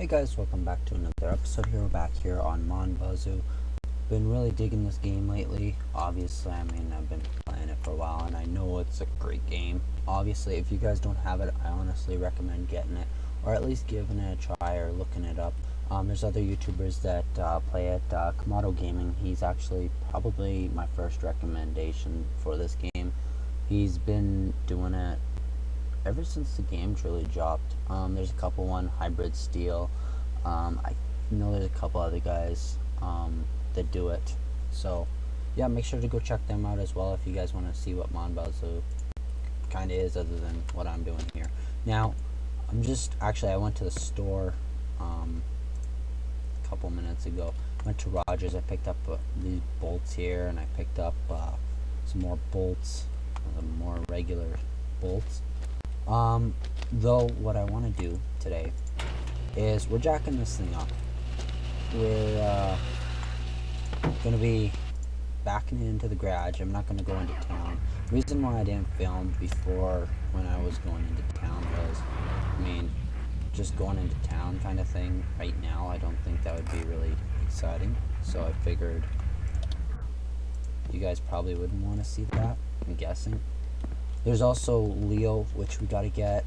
Hey guys, welcome back to another episode here. We're back here on MON Bazou. Been really digging this game lately. Obviously, I've been playing it for a while and I know it's a great game. Obviously, if you guys don't have it, I honestly recommend getting it, or at least giving it a try or looking it up. There's other YouTubers that play it. Kamado Gaming, he's actually probably my first recommendation for this game. He's been doing it ever since the game's really dropped. There's a couple one, Hybrid Steel. I know there's a couple other guys that do it. So yeah, make sure to go check them out as well if you guys want to see what MON Bazou kind of is, other than what I'm doing here. Now, I went to the store a couple minutes ago. Went to Rogers. I picked up these bolts here, and I picked up some more bolts, some more regular bolts. Though what I want to do today is we're jacking this thing up. We're going to be backing it into the garage. I'm not going to go into town. The reason why I didn't film before when I was going into town was, just going into town kind of thing right now, I don't think that would be really exciting. So I figured you guys probably wouldn't want to see that, I'm guessing. There's also Leo, which we gotta get.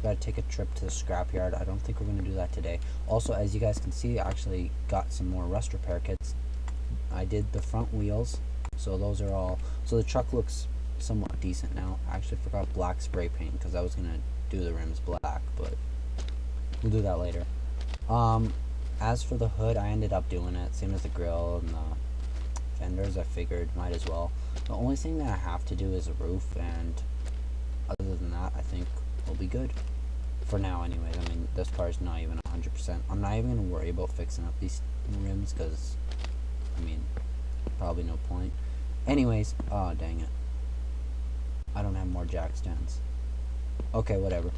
Gotta take a trip to the scrapyard. I don't think we're gonna do that today. Also, as you guys can see, I actually got some more rust repair kits. I did the front wheels, so those are all. So the truck looks somewhat decent now. I actually forgot black spray paint because I was gonna do the rims black, but we'll do that later. As for the hood, I ended up doing it, same as the grill and the fenders. I figured might as well. The only thing that I have to do is a roof, and other than that, I think we'll be good. For now, anyways. This car's not even 100%. I'm not even going to worry about fixing up these rims, because, probably no point. Anyways, oh, dang it. I don't have more jack stands. Okay, whatever.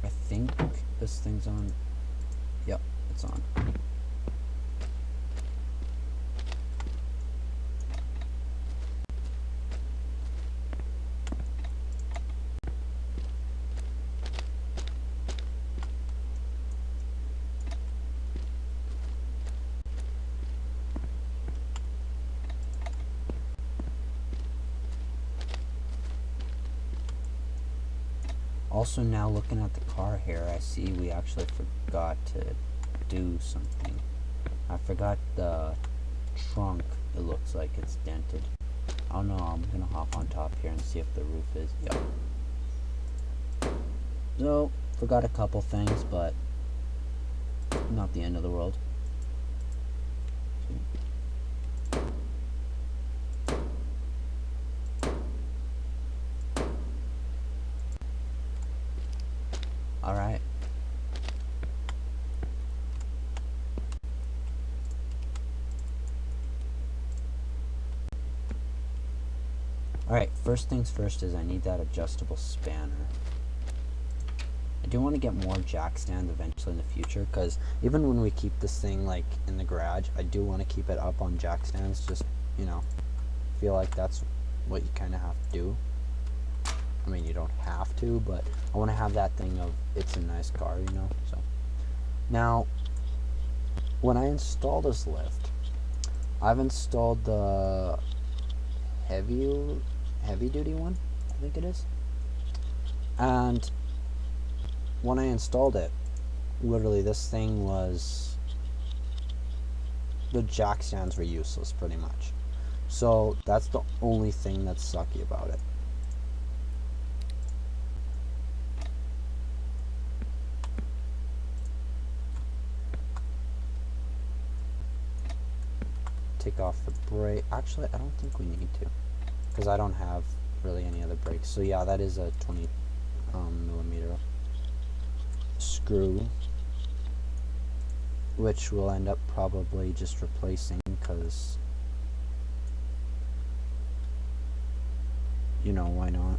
I think this thing's on. Yep, it's on. Also, now looking at the car here, I see we actually forgot to do something. I forgot the trunk. It looks like it's dented. I don't know. I'm gonna hop on top here and see if the roof is. Yep. So, forgot a couple things, but not the end of the world. Alright. Alright, first things first is I need that adjustable spanner. I do want to get more jack stands eventually in the future, because even when we keep this thing in the garage, I do want to keep it up on jack stands. Just, feel like that's what you kind of have to do. You don't have to, but I want to have that thing of it's a nice car, so. Now, when I install this lift, I've installed the heavy duty one, I think it is. And when I installed it, literally this thing was, the jack stands were useless pretty much. So that's the only thing that's sucky about it. Take off the brake. Actually, I don't think we need to, because I don't have really any other brakes. So yeah, that is a 20 millimeter screw, which we'll end up probably just replacing, because why not?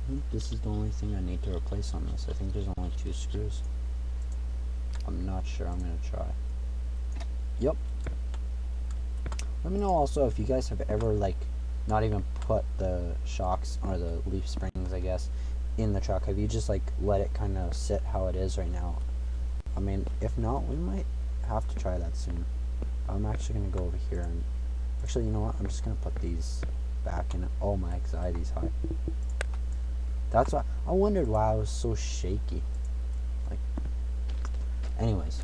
I think this is the only thing I need to replace on this. I think there's only 2 screws. I'm not sure. I'm gonna try. Yep. Let me know also if you guys have ever like not even put the shocks or the leaf springs, I guess, in the truck. Have you just like let it kind of sit how it is right now? I mean, if not, we might have to try that soon. I'm actually gonna go over here and actually, you know what? I'm just gonna put these back in. Oh, my anxiety's high. That's why I wondered why I was so shaky. Like, anyways,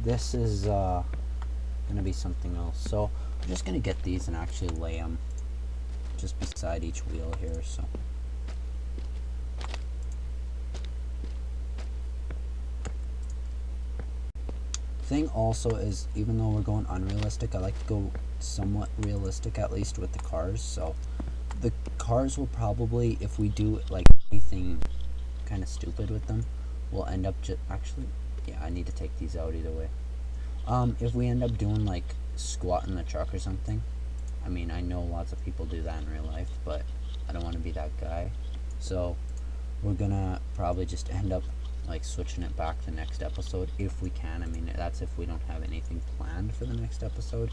this is gonna be something else. So I'm just gonna get these and actually lay them just beside each wheel here. So thing also is, even though we're going unrealistic, I like to go somewhat realistic at least with the cars. So the cars will probably, if we do like anything kind of stupid with them, we'll end up just actually, yeah, I need to take these out either way. If we end up doing like squatting the truck or something, I mean, I know lots of people do that in real life, but I don't want to be that guy. So we're gonna probably just end up like switching it back to next episode if we can. I mean, that's if we don't have anything planned for the next episode.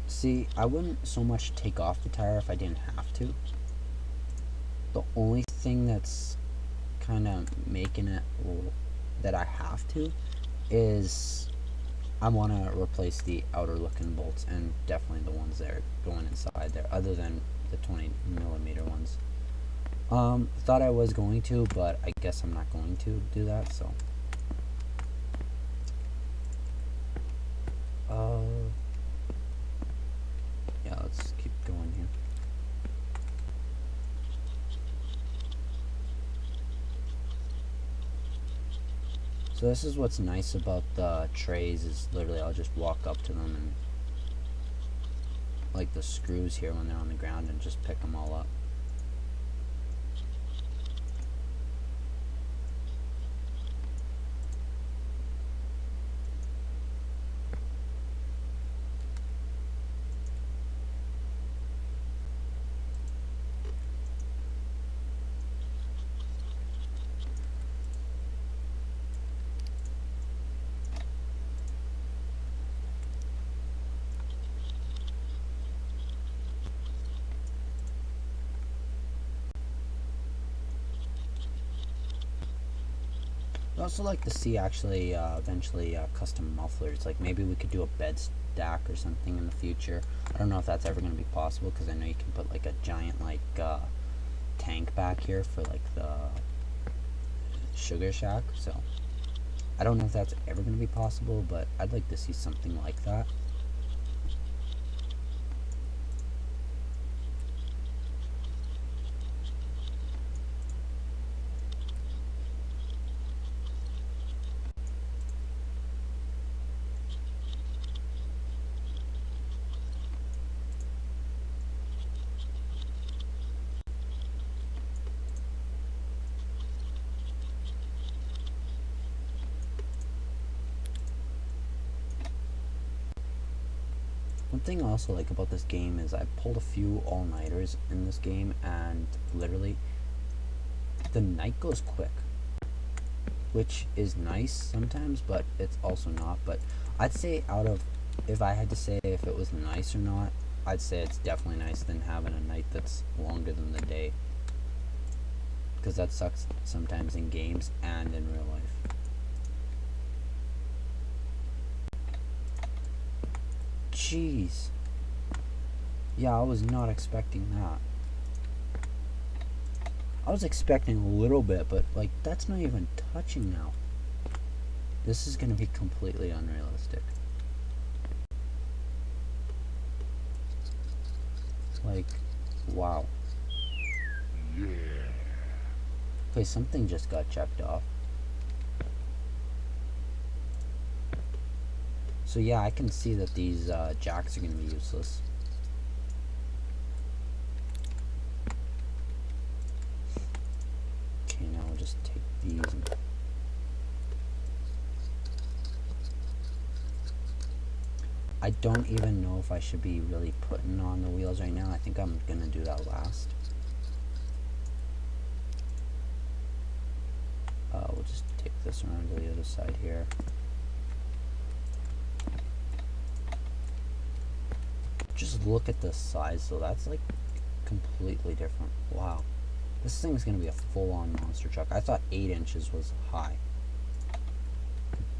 See, I wouldn't so much take off the tire if I didn't have to. The only thing that's kind of making it that I have to is I want to replace the outer looking bolts, and definitely the ones that are going inside there, other than the 20mm ones. Thought I was going to, but I guess I'm not going to do that, so. Yeah, let's keep going here. So this is what's nice about the trays, is literally I'll just walk up to them and like the screws here when they're on the ground and just pick them all up. I'd also like to see actually eventually custom mufflers. Like maybe we could do a bed stack or something in the future. I don't know if that's ever going to be possible, because I know you can put like a giant like tank back here for like the sugar shack. So I don't know if that's ever going to be possible, but I'd like to see something like that. One thing I also like about this game is I pulled a few all-nighters in this game, and literally the night goes quick, which is nice sometimes, but it's also not. But I'd say out of, if I had to say if it was nice or not, I'd say it's definitely nice than having a night that's longer than the day, because that sucks sometimes in games and in real life. Jeez. Yeah, I was not expecting that. I was expecting a little bit, but like that's not even touching now. This is gonna be completely unrealistic. Like, wow. Yeah. Okay, something just got checked off. So yeah, I can see that these jacks are going to be useless. Okay, now I'll just take these and I don't even know if I should be really putting on the wheels right now. I think I'm gonna do that last. We'll just take this around to the other side here. Just look at the size though, that's like completely different. Wow. This thing's gonna be a full-on monster truck. I thought 8 inches was high.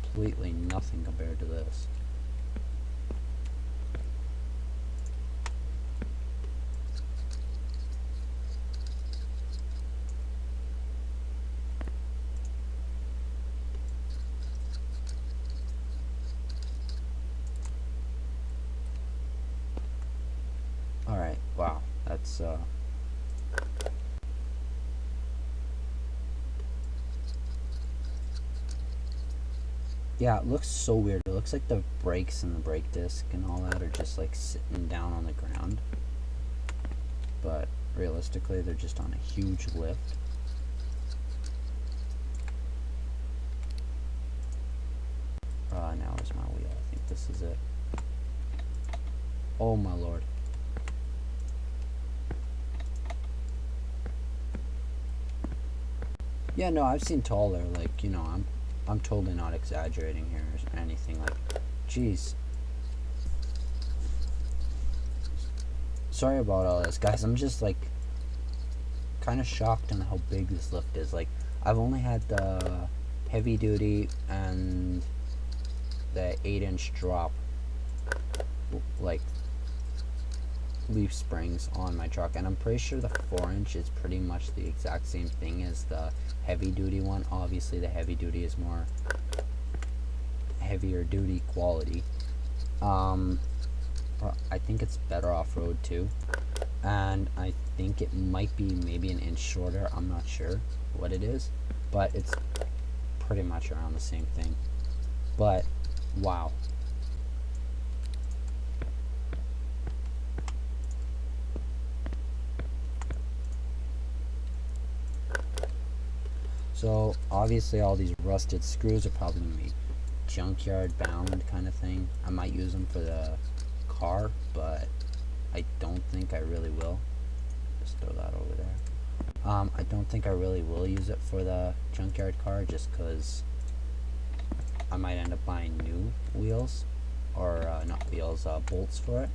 Completely nothing compared to this. Alright, wow, that's yeah, it looks so weird. It looks like the brakes and the brake disc and all that are just like sitting down on the ground. But realistically, they're just on a huge lift. Now is my wheel. I think this is it. Oh my lord. Yeah, no, I've seen taller. Like, you know, I'm totally not exaggerating here or anything. Like, jeez. Sorry about all this, guys. I'm just like kind of shocked on how big this lift is. Like, I've only had the heavy duty and the 8-inch drop, like, leaf springs on my truck, and I'm pretty sure the 4-inch is pretty much the exact same thing as the heavy duty one. Obviously the heavy duty is more heavier duty quality. I think it's better off-road too, and I think it might be maybe an inch shorter. I'm not sure what it is, but it's pretty much around the same thing. But wow. So obviously all these rusted screws are probably going to be junkyard bound kind of thing. I might use them for the car, but I don't think I really will. Just throw that over there. I don't think I really will use it for the junkyard car, just because I might end up buying new wheels, or not wheels, bolts for it.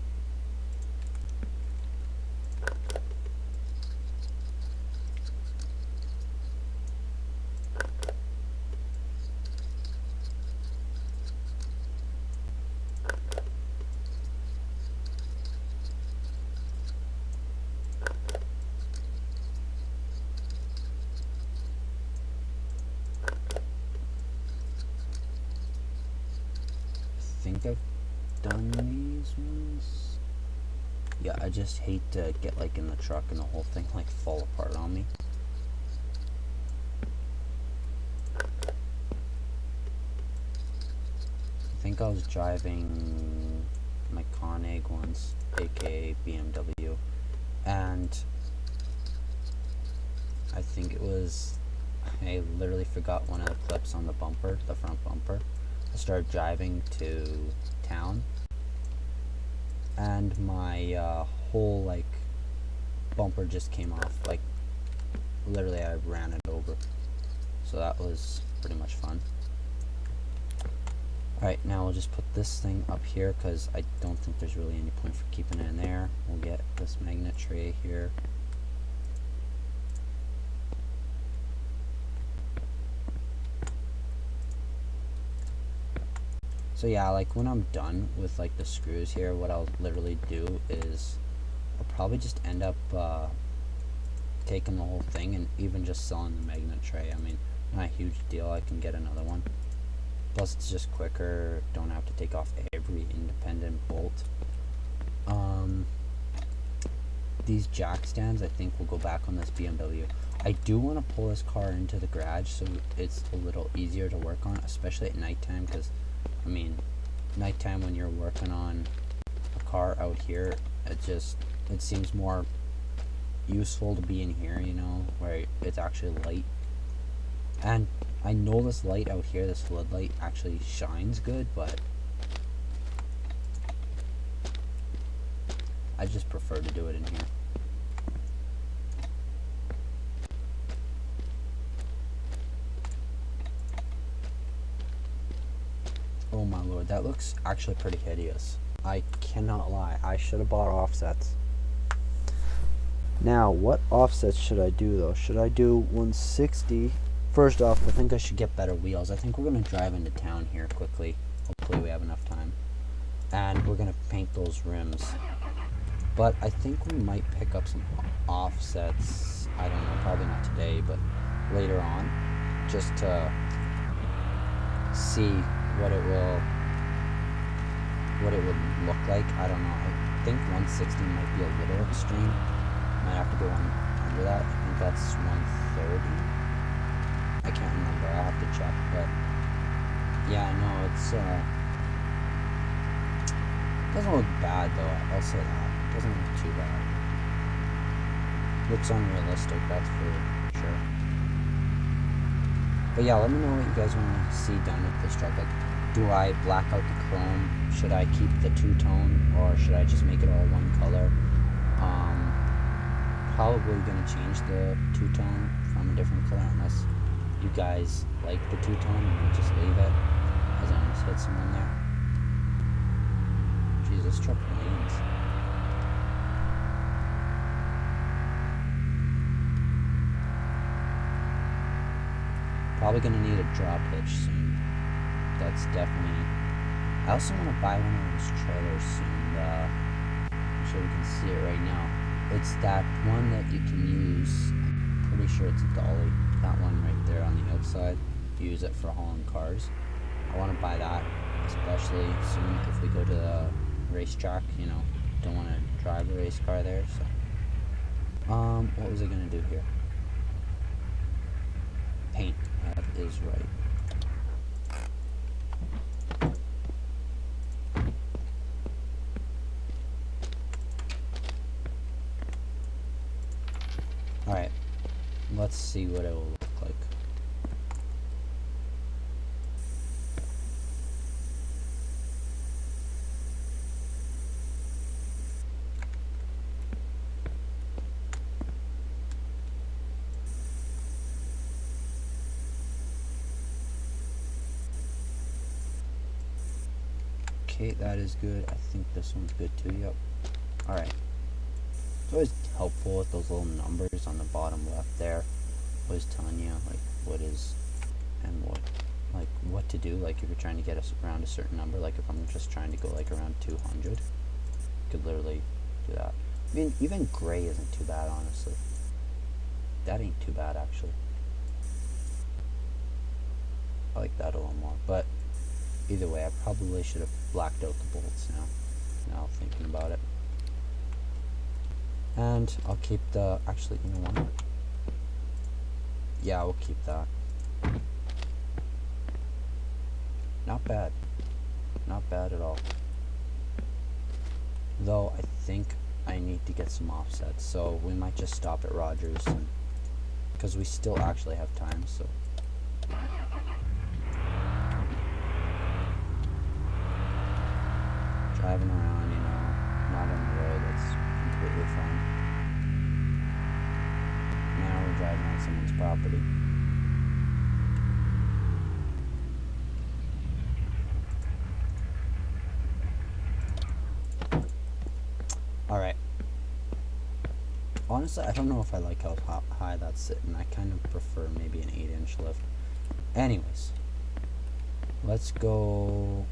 I think I've done these ones. Yeah, I just hate to get like in the truck and the whole thing like fall apart on me. I think I was driving my Koenig once, aka BMW, and I think it was, I literally forgot one of the clips on the bumper, the front bumper. I started driving to town, and my whole like bumper just came off. Like literally I ran it over. So that was pretty much fun. Alright, now we'll just put this thing up here because I don't think there's really any point for keeping it in there. We'll get this magnet tray here. So yeah, like when I'm done with like the screws here, what I'll literally do is I'll probably just end up taking the whole thing and even just selling the magnet tray. I mean, not a huge deal, I can get another one. Plus it's just quicker, don't have to take off every independent bolt. These jack stands I think will go back on this BMW. I do want to pull this car into the garage so it's a little easier to work on, especially at nighttime, because I mean, nighttime when you're working on a car out here, it seems more useful to be in here, you know, where it's actually light. And I know this light out here, this floodlight, actually shines good, but I just prefer to do it in here. Oh my lord, that looks actually pretty hideous. I cannot lie, I should have bought offsets. Now, what offsets should I do though? Should I do 160? First off, I think I should get better wheels. I think we're gonna drive into town here quickly. Hopefully we have enough time. And we're gonna paint those rims. But I think we might pick up some offsets. I don't know, probably not today, but later on. Just to see what it would look like. I don't know. I think 160 might be a little extreme. Might have to go on under that. I think that's 130. I can't remember. I'll have to check. But yeah, no, it's doesn't look bad though. I'll say that. It doesn't look too bad. Looks unrealistic, that's for sure. But yeah, let me know what you guys want to see done with this truck. Like, do I black out the chrome? Should I keep the two-tone, or should I just make it all one color? Probably gonna change the two-tone from a different color unless you guys like the two-tone and just leave it. As I almost hit someone there. Jeez, this truck lanes. Probably gonna need a drop hitch soon. That's definitely. I also want to buy one of those trailers soon. I'm sure we can see it right now. It's that one that you can use. I'm pretty sure it's a dolly. That one right there on the outside. Use it for hauling cars. I want to buy that, especially soon if we go to the racetrack. You know, don't want to drive a race car there. So, what was I gonna do here? Paint. That is right. Alright, let's see what it will look like. Okay, that is good. I think this one's good too, yep. Alright. It's always helpful with those little numbers on the bottom left there. Always telling you like what is and what to do. Like if you're trying to get us around a certain number, like if I'm just trying to go like around 200, could literally do that. I mean, even gray isn't too bad, honestly. That ain't too bad actually. I like that a little more, but either way, I probably should have blacked out the bolts now thinking about it. And I'll keep the, actually, you know what? Yeah, we'll keep that. Not bad. Not bad at all. Though, I think I need to get some offsets, so we might just stop at Rogers, because we still actually have time, so. Driving around, you know, not on the road, that's completely fine. Now we're driving on someone's property. Alright. Honestly, I don't know if I like how high that's sitting. I kind of prefer maybe an 8-inch lift. Anyways. Let's go.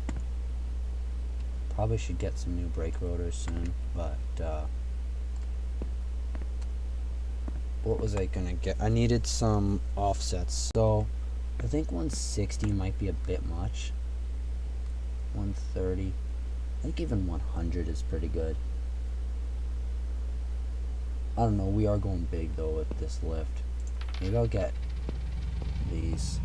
Probably should get some new brake rotors soon, but what was I gonna get? I needed some offsets, so I think 160 might be a bit much. 130, I think even 100 is pretty good. I don't know, we are going big though with this lift. Maybe I'll get these.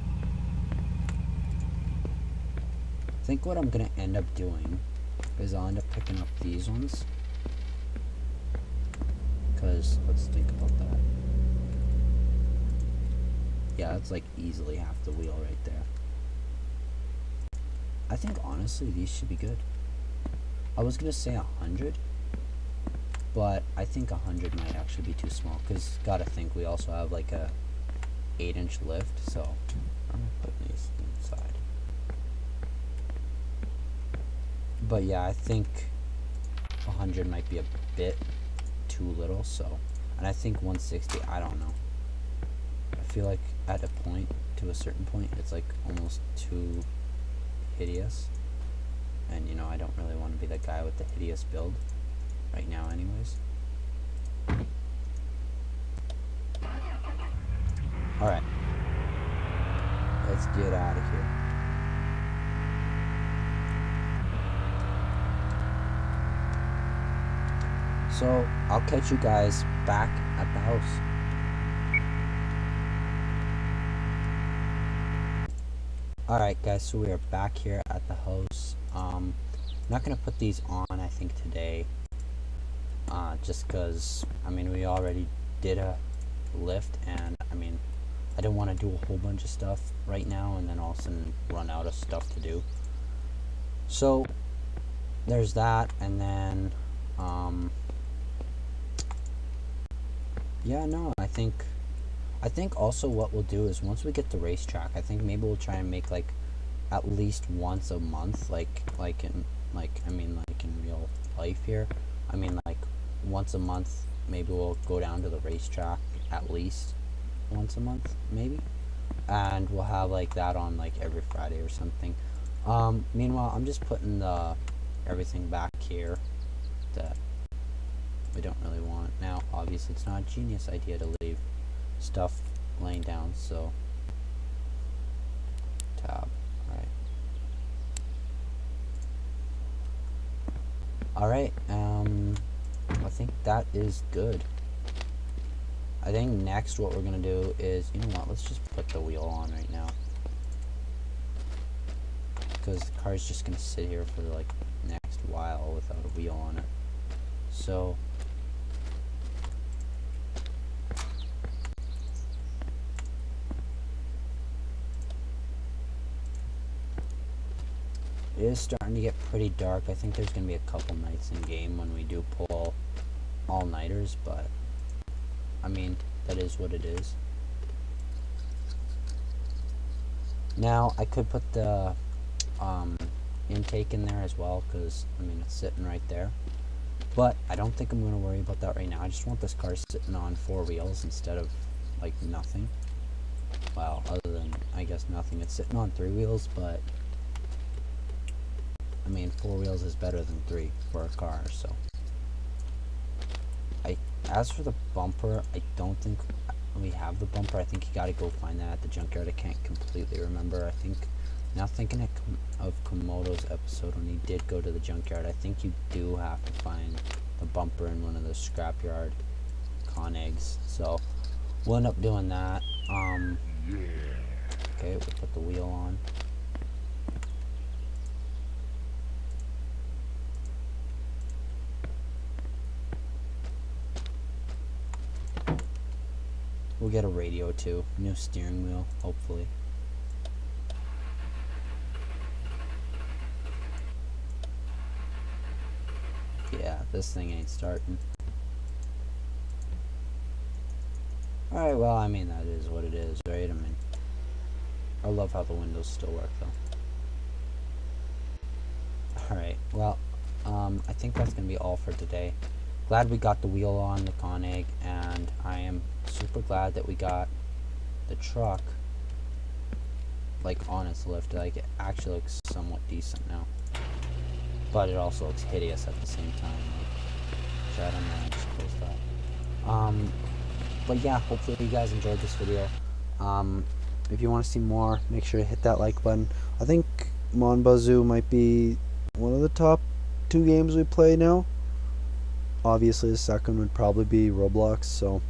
I think what I'm gonna end up doing is I'll end up picking up these ones, because let's think about that. Yeah, that's like easily half the wheel right there. I think honestly these should be good. I was gonna say 100, but I think 100 might actually be too small, because gotta think we also have like a 8-inch lift, so I'm gonna put these inside. But yeah, I think 100 might be a bit too little, so, and I think 160, I don't know. I feel like at a point, to a certain point, it's like almost too hideous. And you know, I don't really want to be that guy with the hideous build right now anyways. Alright. Let's get out of here. So, I'll catch you guys back at the house. Alright guys, so we are back here at the house. I'm not going to put these on, I think, today. Just because, I mean, we already did a lift, and, I mean, I didn't want to do a whole bunch of stuff right now, and then all of a sudden run out of stuff to do. So, there's that, and then, yeah, no, I think also what we'll do is once we get the racetrack, I think maybe we'll try and make like at least once a month, like in real life here. I mean, like once a month, maybe we'll go down to the racetrack at least once a month, maybe, and we'll have like that on like every Friday or something. Meanwhile, I'm just putting the everything back here that we don't really want. Now, obviously, it's not a genius idea to leave stuff laying down, so tab. Alright, I think that is good. I think next what we're gonna do is, you know what, let's just put the wheel on right now, because the car's just gonna sit here for like next while without a wheel on it. So it is starting to get pretty dark. I think there's going to be a couple nights in game when we do pull all-nighters, but I mean, that is what it is. Now, I could put the intake in there as well, because, I mean, it's sitting right there. But I don't think I'm going to worry about that right now. I just want this car sitting on 4 wheels instead of, like, nothing. Well, other than, I guess, nothing. It's sitting on 3 wheels, but I mean, 4 wheels is better than 3 for a car, so. As for the bumper, I don't think we have the bumper. I think you gotta go find that at the junkyard. I can't completely remember. I think, now thinking of Komodo's episode when he did go to the junkyard, I think you do have to find the bumper in one of the scrapyard con eggs. So, we'll end up doing that. Okay, we'll put the wheel on. We'll get a radio too. New steering wheel, hopefully. Yeah, this thing ain't starting. Alright, well, I mean, that is what it is, right? I mean, I love how the windows still work, though. Alright, well, I think that's going to be all for today. Glad we got the wheel on the Konig, and I am super glad that we got the truck like on its lift. Like, it actually looks somewhat decent now, but it also looks hideous at the same time. Like, I don't know, I just close that. But yeah, hopefully you guys enjoyed this video. If you want to see more, make sure to hit that like button. I think MON Bazou might be one of the top 2 games we play now. Obviously, the second would probably be Roblox. So,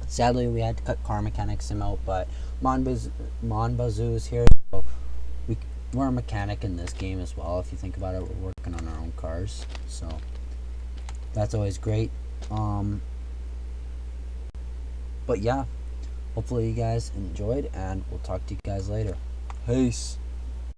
sadly, we had to cut Car Mechanic Sim out, but MON Bazou is here. So we're a mechanic in this game as well. If you think about it, we're working on our own cars, so that's always great. But yeah, hopefully you guys enjoyed, and we'll talk to you guys later. Peace.